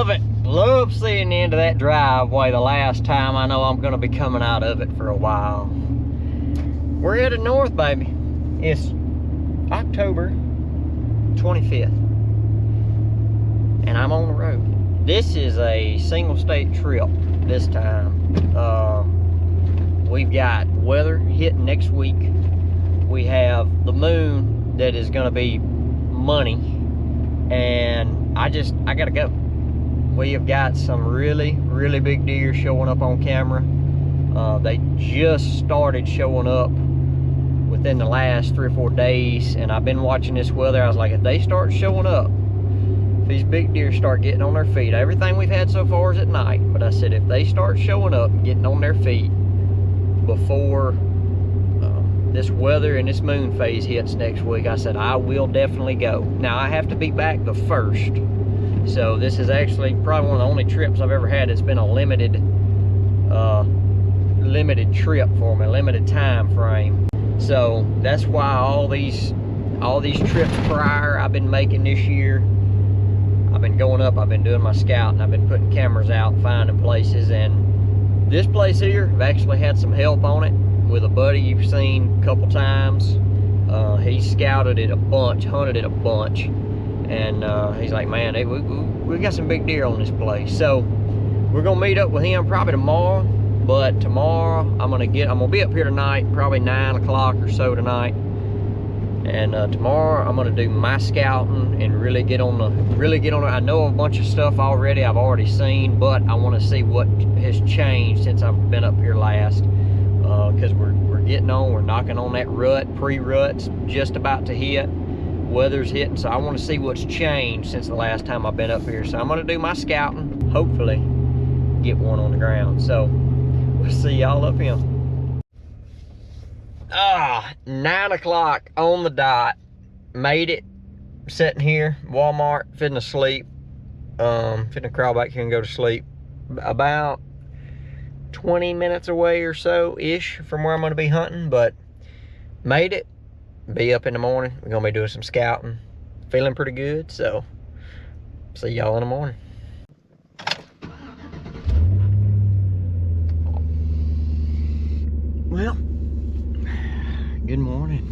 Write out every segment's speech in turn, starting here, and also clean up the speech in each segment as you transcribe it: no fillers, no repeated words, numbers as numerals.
Love it. Love seeing the end of that driveway the last time I know I'm gonna be coming out of it for a while. We're headed north, baby. It's October 25th. And I'm on the road. This is a single state trip this time. We've got weather hitting next week. We have the moon that is gonna be money. And I gotta go. We have got some really big deer showing up on camera. They just started showing up within the last 3 or 4 days, and I've been watching this weather. I was like, if they start showing up, if these big deer start getting on their feet, everything we've had so far is at night, but I said if they start showing up and getting on their feet before this weather and this moon phase hits next week, I said I will definitely go. Now I have to be back the 1st, so this is actually probably one of the only trips I've ever had that's been a limited trip for me, limited time frame. So that's why all these trips prior I've been making this year. I've been going up, I've been doing my scouting, I've been putting cameras out, finding places, and this place here, I've actually had some help on it with a buddy you've seen a couple times. He scouted it a bunch, hunted it a bunch, and he's like, man, hey, we got some big deer on this place. So we're gonna meet up with him probably tomorrow. But tomorrow I'm gonna be up here tonight, probably 9 o'clock or so tonight. And tomorrow I'm gonna do my scouting and really get on it. I know a bunch of stuff already I've already seen, but I want to see what has changed since I've been up here last. Because we're getting on, we're knocking on that rut, pre-rut's just about to hit. Weather's hitting, so I want to see what's changed since the last time I've been up here. So I'm gonna do my scouting, hopefully get one on the ground. So we'll see y'all up here. 9 o'clock on the dot. Made it. Sitting here, Walmart, finna sleep. Finna crawl back here and go to sleep. About 20 minutes away or so-ish from where I'm gonna be hunting, but made it. Be up in the morning. We're gonna be doing some scouting. Feeling pretty good, so see y'all in the morning. Well, good morning.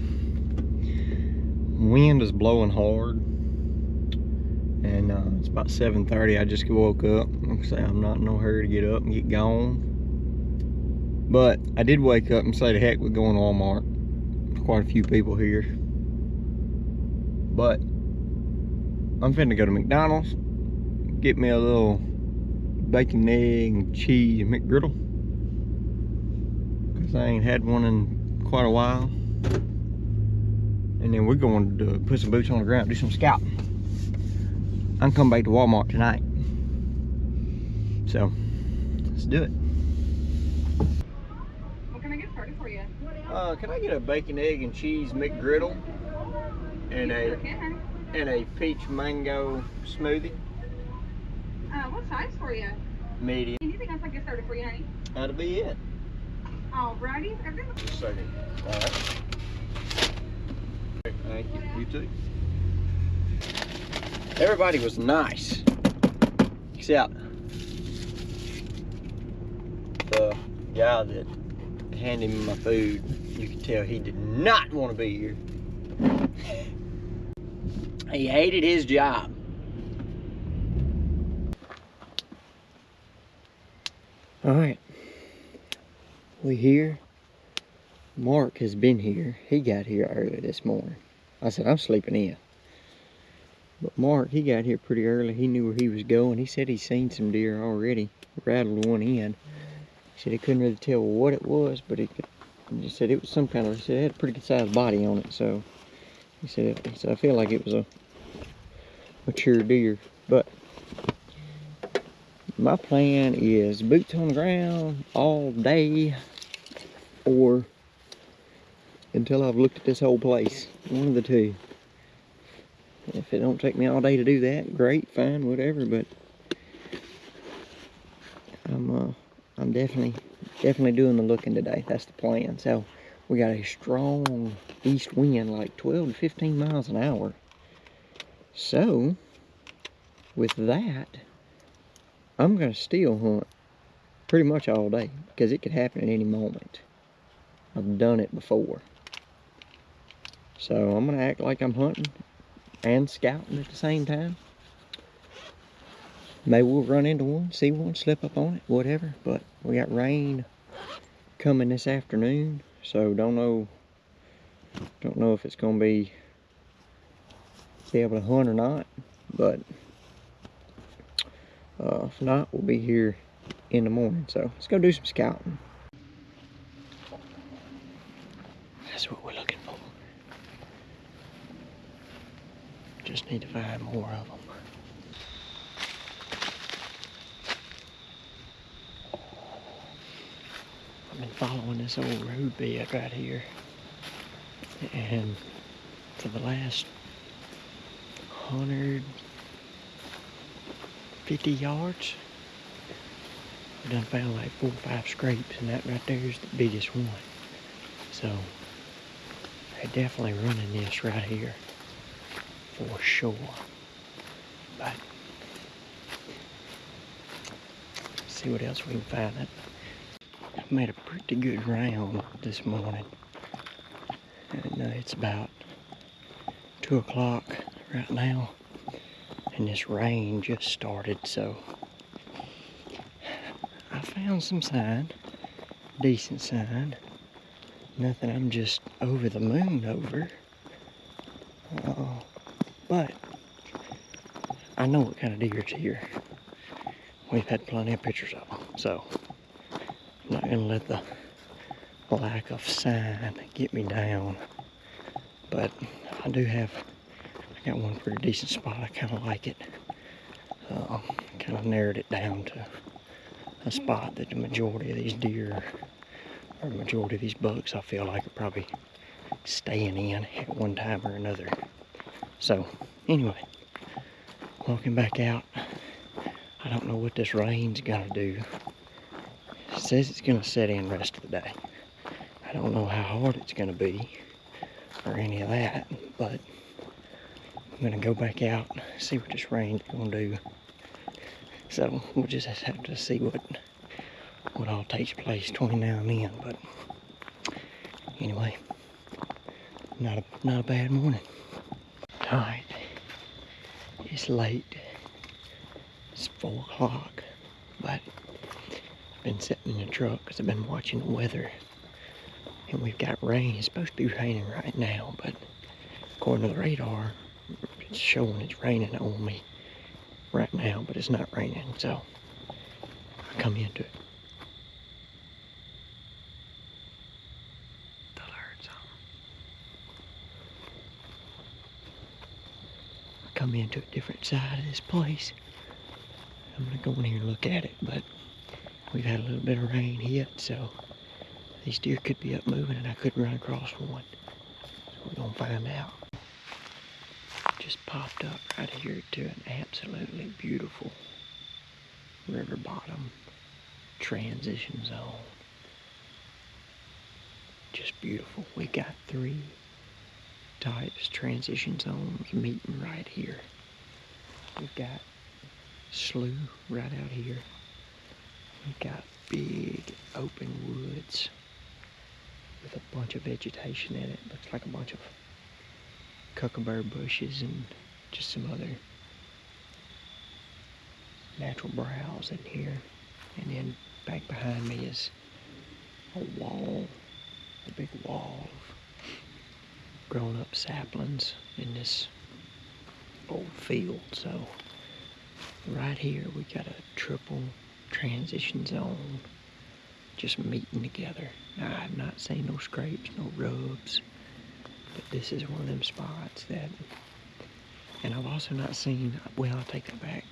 Wind is blowing hard, and it's about 7:30. I just woke up. Like I say, I'm not in no hurry to get up and get gone, but I did wake up and say the heck with going to Walmart. Quite a few people here, but I'm finna go to McDonald's, get me a little bacon, egg, and cheese McGriddle. I ain't had one in quite a while. And then we're going to put some boots on the ground, do some scouting. I'm coming back to Walmart tonight. So, let's do it. What can I get started for you? Can I get a bacon, egg, and cheese McGriddle? And a peach mango smoothie? What size for you? Medium. Anything else I can get started for you, honey? That'll be it. Alrighty. Just a second. All right. Thank you. You too. Everybody was nice, except the guy that handed me my food. You could tell he did not want to be here. He hated his job. All right. We here. Mark has been here. He got here early this morning. I said, I'm sleeping in. But Mark, he got here pretty early. He knew where he was going. He said he's seen some deer already. Rattled one in. He said he couldn't really tell what it was, but he just said it was some kind of, he said it had a pretty good sized body on it. So he said I feel like it was a mature deer. But my plan is boots on the ground all day, or until I've looked at this whole place. One of the two. If it don't take me all day to do that, great, fine, whatever. But I'm definitely doing the looking today. That's the plan. So we got a strong east wind, like 12 to 15 miles an hour. So with that, I'm gonna still hunt pretty much all day because it could happen at any moment. I've done it before. So I'm gonna act like I'm hunting and scouting at the same time. Maybe we'll run into one, see one, slip up on it, whatever. But we got rain coming this afternoon, so don't know if it's gonna be able to hunt or not. But if not, we'll be here in the morning. So let's go do some scouting. That's what we're looking for. Just need to find more of them. I've been following this old road bed right here, and for the last 150 yards, I've done found like 4 or 5 scrapes, and that right there is the biggest one. So they're definitely running this right here for sure. But let's see what else we can find. I made a pretty good round this morning, and it's about 2 o'clock right now, and this rain just started, so I found some sign, decent sign, nothing I'm just over the moon over, but I know what kind of deer's here. We've had plenty of pictures of them, so I'm not gonna let the lack of sign get me down. But I got one pretty decent spot. I kind of like it. Kind of narrowed it down to a spot that the majority of these deer, or the majority of these bucks, I feel like are probably staying in at one time or another. So anyway, walking back out. I don't know what this rain's gonna do. It says it's gonna set in the rest of the day. I don't know how hard it's gonna be or any of that, but I'm gonna go back out, see what this rain's gonna do. So we'll just have to see what all takes place between now and then. But anyway, not a bad morning. All right, it's late. It's 4 o'clock, but I've been sitting in the truck because I've been watching the weather, and we've got rain. It's supposed to be raining right now, but according to the radar, it's showing it's raining on me right now, but it's not raining, so I come into it. The alert's on. I come into a different side of this place. I'm gonna go in here and look at it, but we've had a little bit of rain hit, so these deer could be up moving and I could run across one. So we're gonna find out. Just popped up right here to an absolutely beautiful river bottom transition zone. Just beautiful. We got 3 types transition zones meeting right here. We've got slough right out here. We've got big open woods with a bunch of vegetation in it. Looks like a bunch of cucumber bushes and just some other natural browse in here. And then back behind me is a big wall of grown up saplings in this old field. So right here we got a triple transition zone just meeting together. Now, I have not seen no scrapes, no rubs, but this is one of them spots that, and I've also not seen, well, I'll take that back.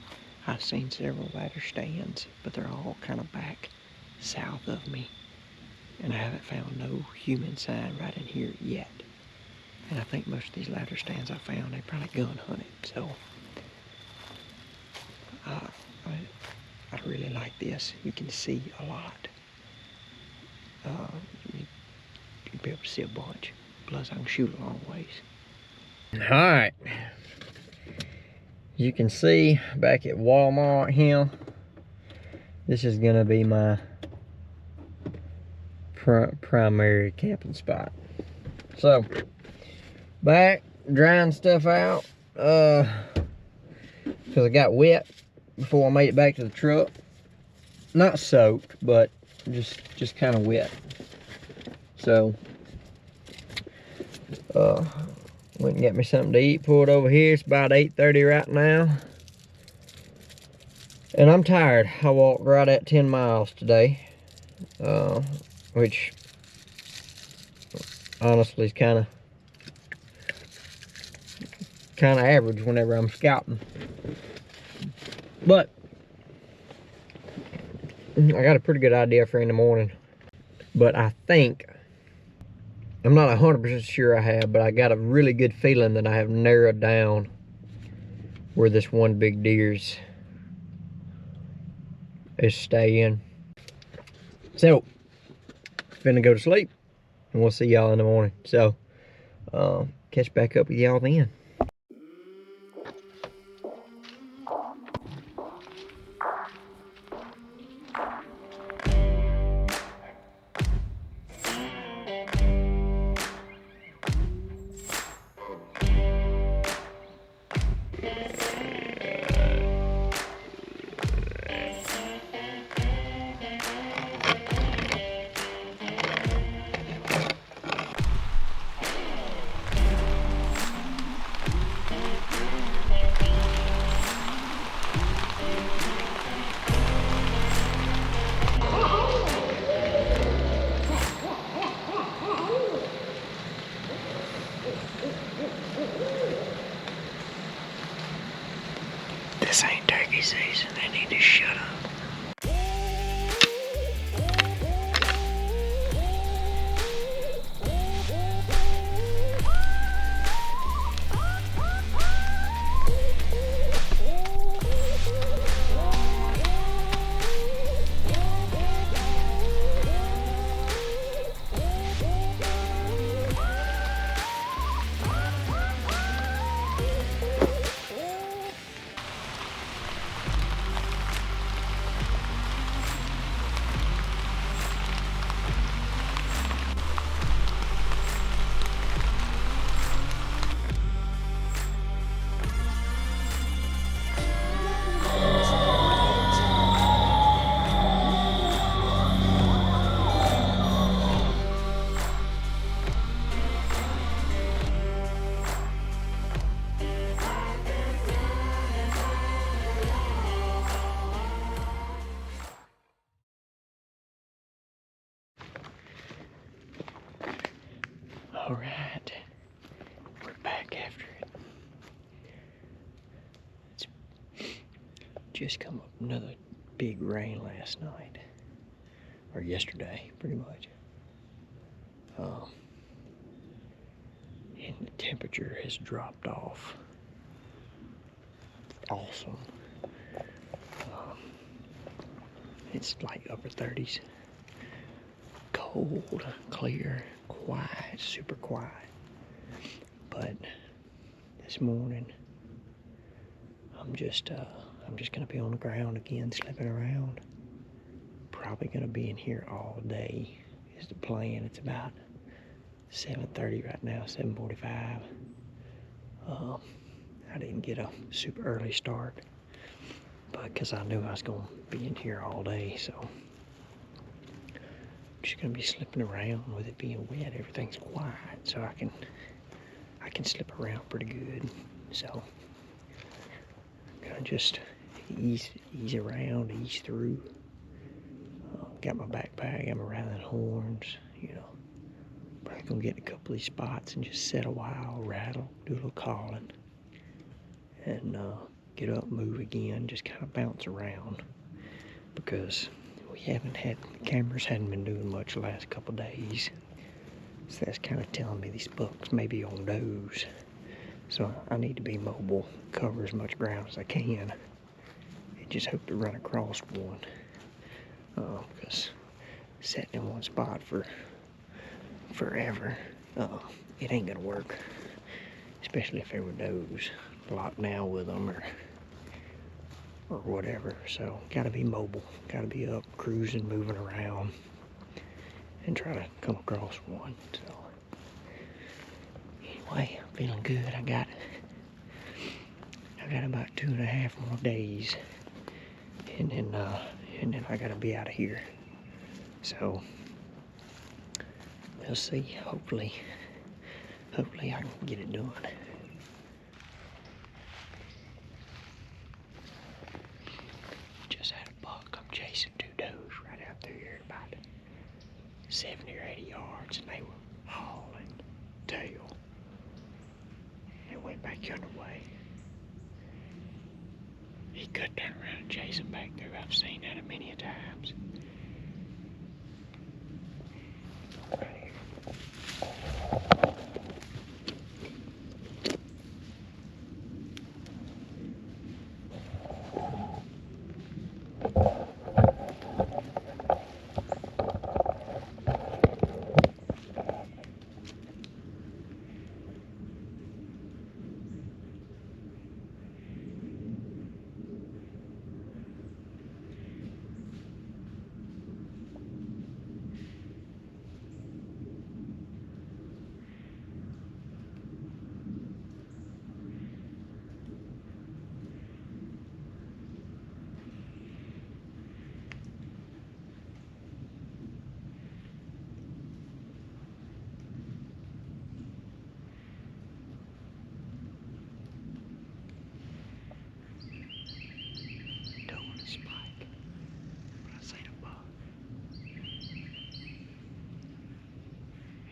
I've seen several ladder stands, but they're all kind of back south of me, and I haven't found no human sign right in here yet. And I think most of these ladder stands I found, they probably gun hunted, so I really like this. You can see a lot. You'll be able to see a bunch. Plus, I can shoot a long ways. All right. You can see back at Walmart here, This is gonna be my primary camping spot. So, back, drying stuff out, because I got wet before I made it back to the truck. Not soaked, but just kind of wet. So, went and got me something to eat, pulled over here. It's about 8:30 right now. And I'm tired. I walked right at 10 miles today. Which honestly is kind of average whenever I'm scouting. But I got a pretty good idea for in the morning. But I think, I'm not 100% sure I have, but I got a really good feeling that I have narrowed down where this one big deer's is staying. So, finna go to sleep, and we'll see y'all in the morning. So, catch back up with y'all then. This ain't turkey season. They need to shut up. All right, we're back after it. It's just come up another big rain last night, or yesterday, pretty much. And the temperature has dropped off. Awesome. It's like upper 30s. Cold, clear, quiet, super quiet. But this morning, I'm just gonna be on the ground again, slipping around. Probably gonna be in here all day is the plan. It's about 7:30 right now, 7:45. I didn't get a super early start, but because I knew I was gonna be in here all day, so I'm just gonna be slipping around. With it being wet, everything's quiet, so I can slip around pretty good. So I'm gonna just ease around, ease through. Got my backpack, got my rattling horns, you know. Probably gonna get in a couple of these spots and just sit a while, rattle, do a little calling, and get up, move again, just kind of bounce around, because the cameras hadn't been doing much the last couple of days. So that's kind of telling me these bucks may be on doze. So I need to be mobile, cover as much ground as I can, and just hope to run across one. Because sitting in one spot for forever, it ain't gonna work. Especially if they were does. Locked now with them, or or whatever. So gotta be mobile, gotta be up, cruising, moving around, and try to come across one. So anyway, I'm feeling good. I got about 2.5 more days, and then I gotta be out of here. So we'll see. Hopefully I can get it done. Just had a buck. I'm chasing 2 does right out there at about 70 or 80 yards, and they were hauling tail. It went back the other way. He could turn around and chase him back through. I've seen that a many a times. Right here.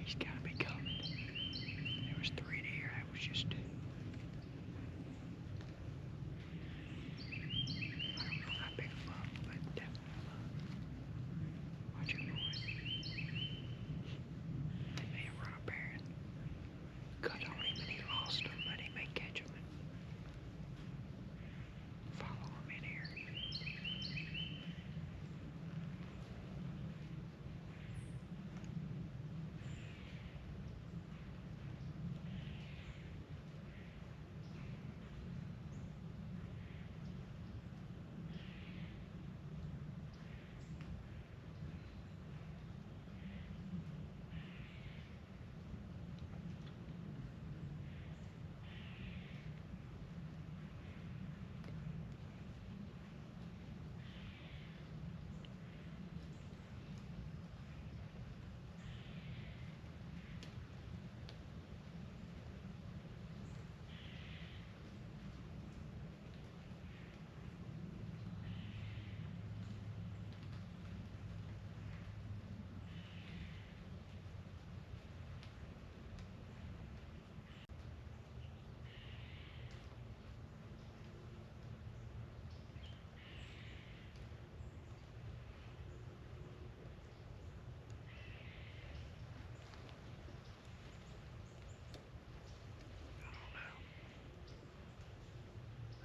He's gotta be coming. There was 3 there, that was just 2. I don't know how big a buck, but definitely a buck. Watch it, boys. They may have run up there and cut on him and he lost him, but he may catch him and follow him in here.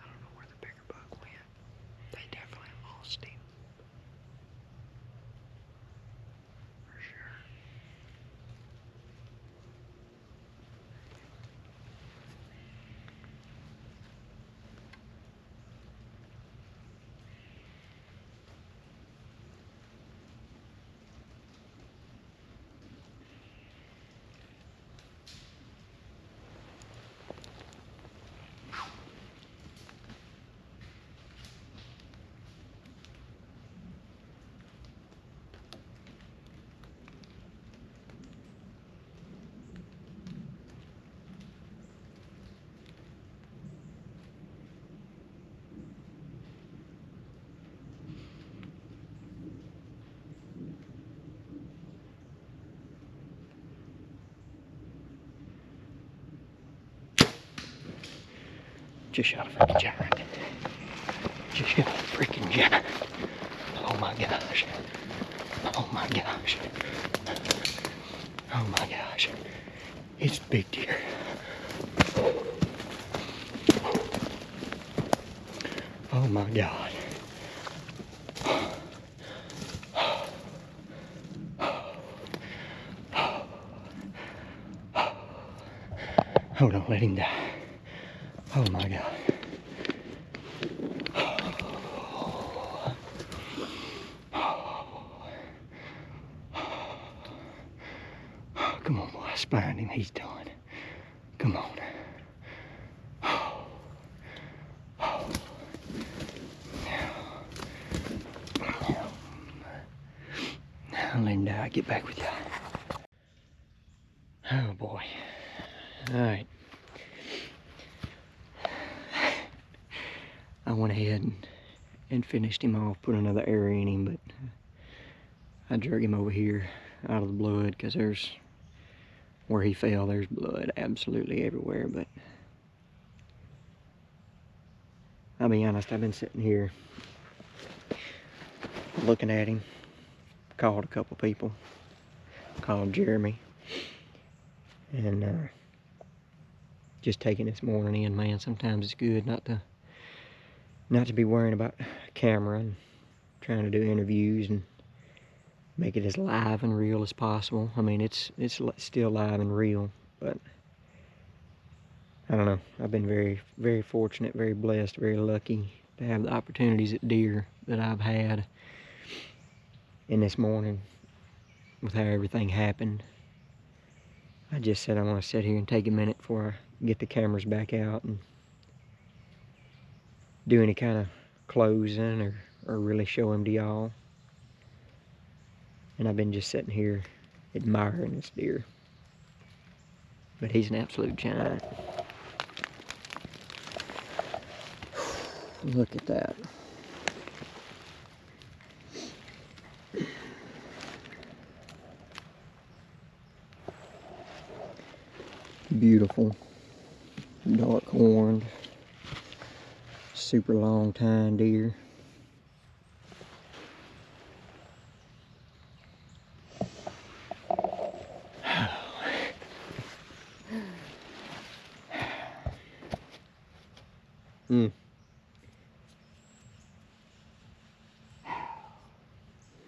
I don't know where the bigger buck went. They definitely lost him. For sure. Just shot a freaking giant. Just shot a freaking giant. Oh my gosh. Oh my gosh. Oh my gosh. It's a big deer. Oh my God. Oh, don't let him die. Oh my God. behind him. He's done. Come on. Now, Linda, I'll get back with you. Oh boy. Alright. I went ahead and finished him off, put another arrow in him, but I drug him over here out of the blood because there's where he fell, there's blood absolutely everywhere. But I'll be honest, I've been sitting here looking at him, called a couple people, called Jeremy, and just taking this morning in, man. Sometimes it's good not to be worrying about camera and trying to do interviews and make it as live and real as possible. I mean, it's still live and real, but I don't know. I've been very, very fortunate, very blessed, very lucky to have the opportunities at deer that I've had. And this morning, with how everything happened, I just said I want to sit here and take a minute before I get the cameras back out and do any kind of closing or really show him to y'all. And I've been just sitting here admiring this deer. But he's an absolute giant. Look at that. Beautiful, dark horned, super long tine deer.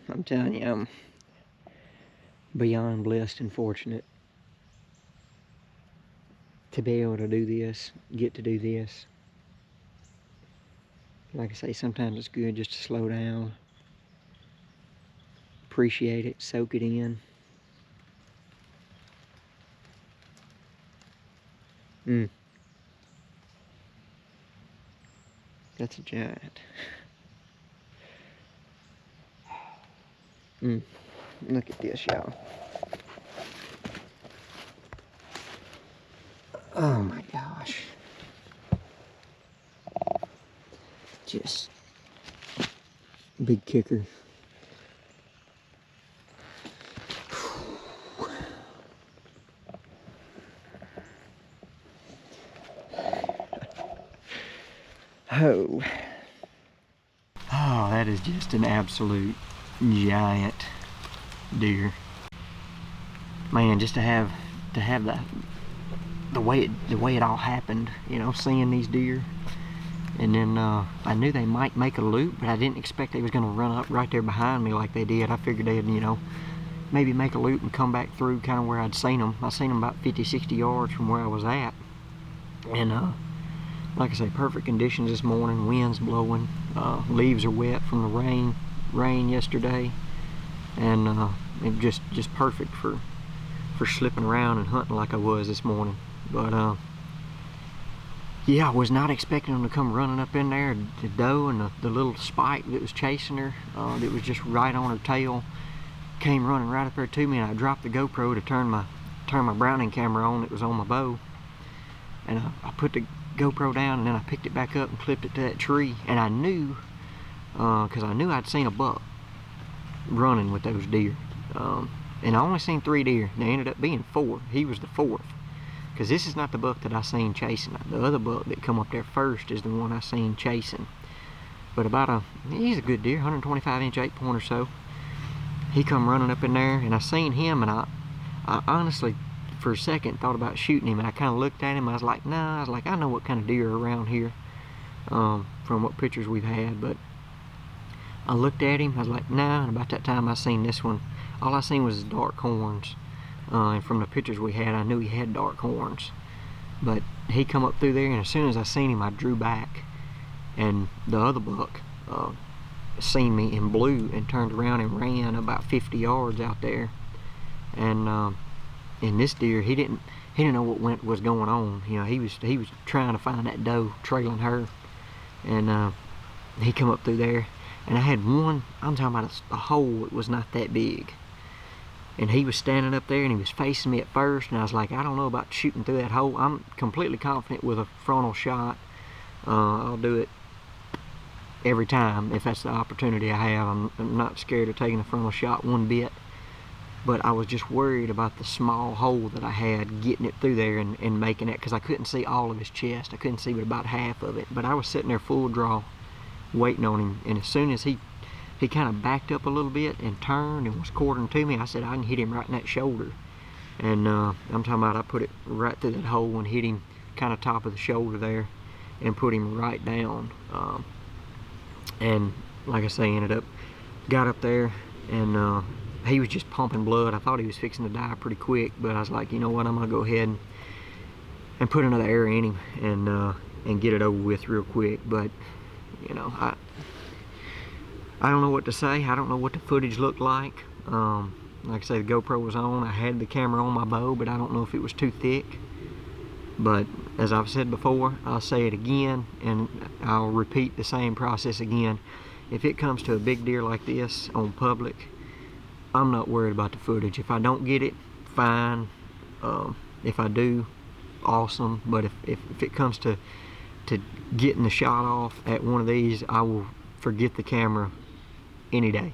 I'm telling you, I'm beyond blessed and fortunate to be able to do this, get to do this. Like I say, sometimes it's good just to slow down, appreciate it, soak it in. That's a giant. Look at this, y'all. Oh my gosh. Just big kicker. Oh, that is just an absolute giant deer. Man, just to have the way it all happened, you know, seeing these deer. And then I knew they might make a loop, but I didn't expect they was gonna run up right there behind me like they did. I figured they'd, you know, maybe make a loop and come back through kind of where I'd seen them. I seen them about 50, 60 yards from where I was at. And like I say, perfect conditions this morning, winds blowing, leaves are wet from the rain yesterday, and it just perfect for slipping around and hunting like I was this morning. But yeah, I was not expecting them to come running up in there. The doe and the little spike that was chasing her, that was just right on her tail, came running right up there to me, and I dropped the GoPro to turn my Browning camera on that was on my bow, and I put the GoPro down, and then I picked it back up and clipped it to that tree. And I knew, because I knew I'd seen a buck running with those deer, and I only seen 3 deer. They ended up being 4. He was the 4th, because this is not the buck that I seen chasing. The other buck that come up there first is the one I seen chasing. But he's a good deer, 125-inch 8-point or so. He come running up in there, and I seen him, and I honestly, for a second, thought about shooting him, and I kind of looked at him. I was like, nah. I was like, I know what kind of deer are around here, from what pictures we've had. But I looked at him. I was like, nah. And about that time, I seen this one. All I seen was his dark horns, and from the pictures we had, I knew he had dark horns. But he come up through there, and as soon as I seen him, I drew back, and the other buck seen me in blue and turned around and ran about 50 yards out there, and And this deer, he didn't know what was going on. You know, he was trying to find that doe, trailing her, and he come up through there, and I had one. I'm talking about a hole that was not that big, and he was standing up there and he was facing me at first, and I was like, I don't know about shooting through that hole. I'm completely confident with a frontal shot. I'll do it every time if that's the opportunity I have. I'm not scared of taking a frontal shot one bit. But I was just worried about the small hole that I had, getting it through there and making it, because I couldn't see all of his chest. I couldn't see but about half of it. But I was sitting there full draw, waiting on him. And as soon as he kind of backed up a little bit and turned and was quartering to me, I said, I can hit him right in that shoulder. And I'm talking about, I put it right through that hole and hit him kind of top of the shoulder there and put him right down. And like I say, got up there, and he was just pumping blood. I thought he was fixing to die pretty quick, but I was like, you know what, I'm gonna go ahead and put another arrow in him and get it over with real quick. But you know, I don't know what to say. I don't know what the footage looked like. Like I say, the GoPro was on. I had the camera on my bow, but I don't know if it was too thick. But as I've said before, I'll say it again, and I'll repeat the same process again. If it comes to a big deer like this on public, I'm not worried about the footage. If I don't get it, fine. If I do, awesome. But if it comes to getting the shot off at one of these, I will forget the camera any day.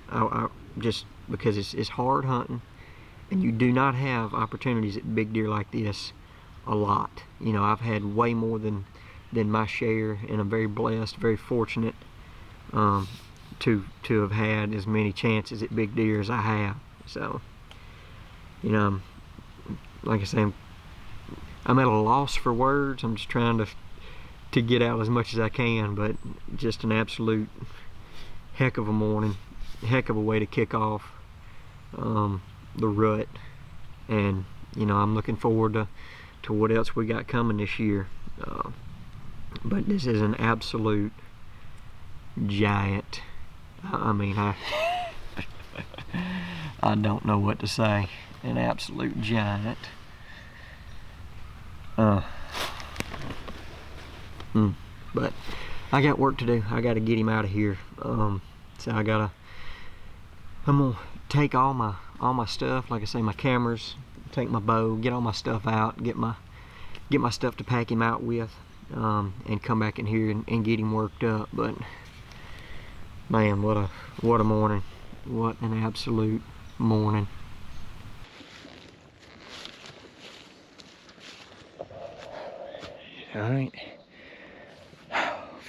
I just because it's hard hunting, and you do not have opportunities at big deer like this a lot. You know, I've had way more than my share, and I'm very blessed, very fortunate to have had as many chances at big deer as I have. So, you know, like I say, I'm at a loss for words. I'm just trying to get out as much as I can, but just an absolute heck of a morning, heck of a way to kick off the rut. And you know, I'm looking forward to what else we got coming this year. But this is an absolute giant. I mean, I don't know what to say. An absolute giant. But I got work to do. I got to get him out of here. So I'm gonna take all my stuff. Like I say, my cameras, take my bow, get all my stuff out, get my stuff to pack him out with, and come back in here and get him worked up. But man, what a morning. What an absolute morning. Alright.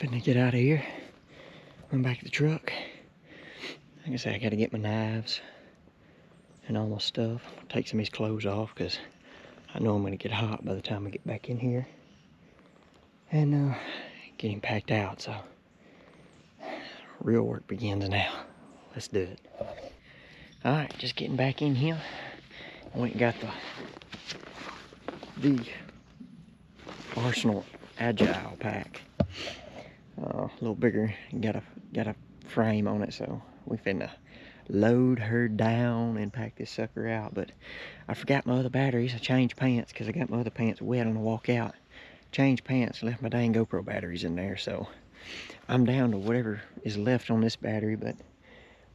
Finna get out of here. I'm back to the truck. Like I say, I gotta get my knives and all my stuff. Take some of these clothes off because I know I'm gonna get hot by the time I get back in here. And get him packed out, so real work begins now. Let's do it. Alright, just getting back in here. Went and got the Arsenal Agile pack. A little bigger, got a frame on it, so we finna load her down and pack this sucker out. But I forgot my other batteries. I changed pants because I got my other pants wet on the walk out. Changed pants, left my dang GoPro batteries in there, so I'm down to whatever is left on this battery. But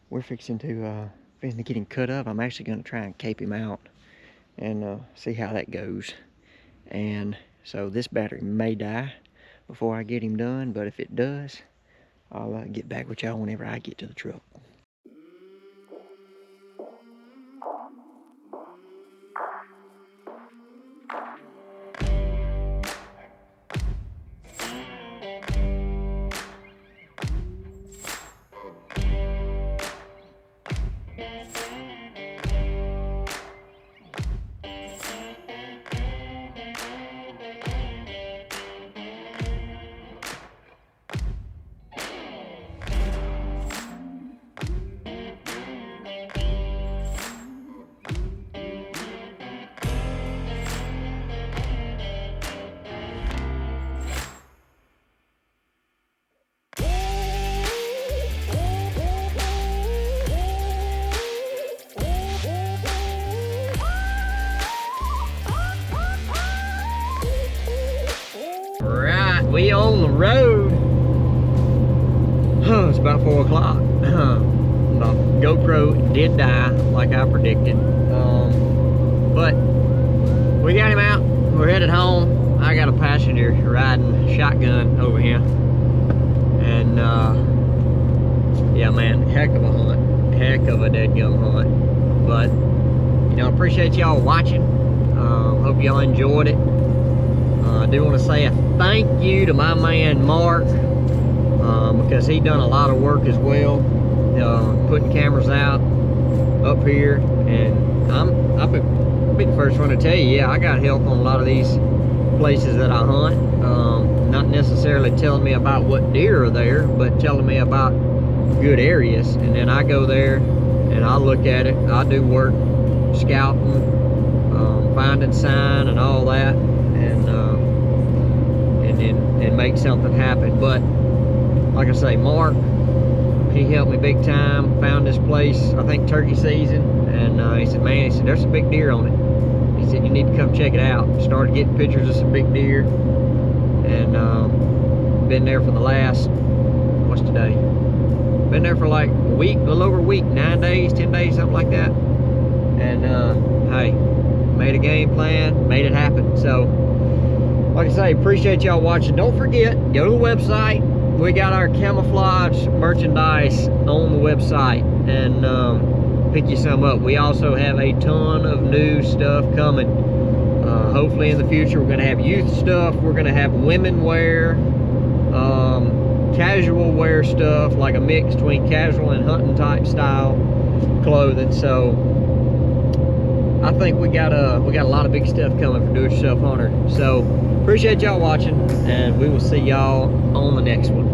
we're fixing to get him cut up. I'm actually going to try and cape him out and see how that goes. And so this battery may die before I get him done, but if it does, I'll get back with y'all whenever I get to the truck. we on the road. It's about 4 o'clock. My GoPro did die, like I predicted. But we got him out. We're headed home. I got a passenger riding shotgun over here. And yeah, man, heck of a hunt. Heck of a deadgum hunt. But, you know, I appreciate y'all watching. Hope y'all enjoyed it. I do want to say a thank you to my man Mark, because he done a lot of work as well, putting cameras out up here. And I'll be the first one to tell you, yeah, I got help on a lot of these places that I hunt. Not necessarily telling me about what deer are there, but telling me about good areas. And then I go there and I look at it. I do work scouting, finding sign and all that, and make something happen. But like I say, Mark, he helped me big time. Found this place, I think turkey season, and he said, man, he said, there's some big deer on it. He said, you need to come check it out. Started getting pictures of some big deer, and been there for the last, what's today? Been there for like a week, a little over a week, 9 days, 10 days, something like that. And hey, made a game plan, made it happen. So like I say, appreciate y'all watching. Don't forget, go to the website. We got our camouflage merchandise on the website, and pick you some up. We also have a ton of new stuff coming. Hopefully in the future we're going to have youth stuff. We're going to have women wear, casual wear stuff, like a mix between casual and hunting type style clothing. So I think we got a lot of big stuff coming for do-it-yourself hunter. So appreciate y'all watching, and we will see y'all on the next one.